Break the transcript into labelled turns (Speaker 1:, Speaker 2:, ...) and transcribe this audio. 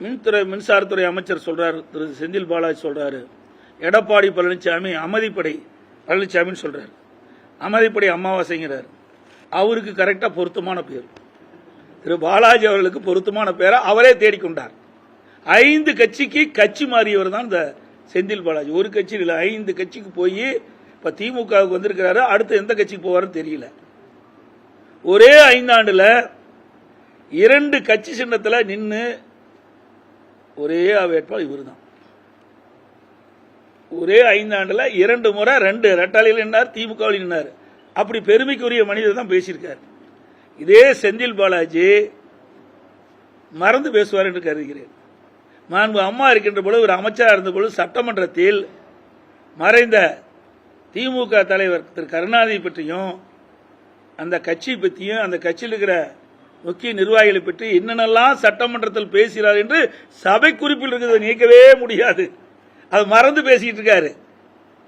Speaker 1: மின்சாரத்துறை அமைச்சர் சொல்றாரு, திரு செந்தில் பாலாஜி சொல்றாரு, எடப்பாடி பழனிசாமி அமைதிப்படை பழனிசாமின்னு சொல்றாரு, அமைதிப்படை அமாவாசைங்கிறார். அவருக்கு கரெக்டா பொருத்தமான பேர், திரு பாலாஜி அவர்களுக்கு பொருத்தமான பேரை அவரே தேடிக்கொண்டார். 5 கட்சிக்கு கட்சி மாறியவர் தான் இந்த செந்தில் பாலாஜி. ஒரு கட்சி இல்லை, 5 கட்சிக்கு போய் இப்ப திமுகவுக்கு வந்திருக்கிறாரு. அடுத்து எந்த கட்சிக்கு போவாருன்னு தெரியல. ஒரே 5 ஆண்டுல 2 கட்சி சின்னத்தில் நின்று ஒரே வேட்பாளர் இவர் தான். ஒரே 5 ஆண்டுல 2 முறை 2 ரெட்டாலையில் நின்றார், திமுகவில் நின்றார். அப்படி பெருமைக்குரிய மனிதர் தான் பேசியிருக்கார். இதே செந்தில் பாலாஜி மறந்து பேசுவார் என்று கருதுகிறேன். மாண்பு அம்மா இருக்கின்ற பொழுது ஒரு அமைச்சராக இருந்த பொழுது சட்டமன்றத்தில் மறைந்த திமுக தலைவர் திரு கருணாநிதி பற்றியும் அந்த கட்சி பற்றியும் அந்த கட்சியில் இருக்கிற முக்கிய நிர்வாகிகளை பற்றி என்னென்னலாம் சட்டமன்றத்தில் பேசுகிறார் என்று சபை குறிப்பில் இருக்கிறத நீக்கவே முடியாது. அது மறந்து பேசிட்டு இருக்காரு.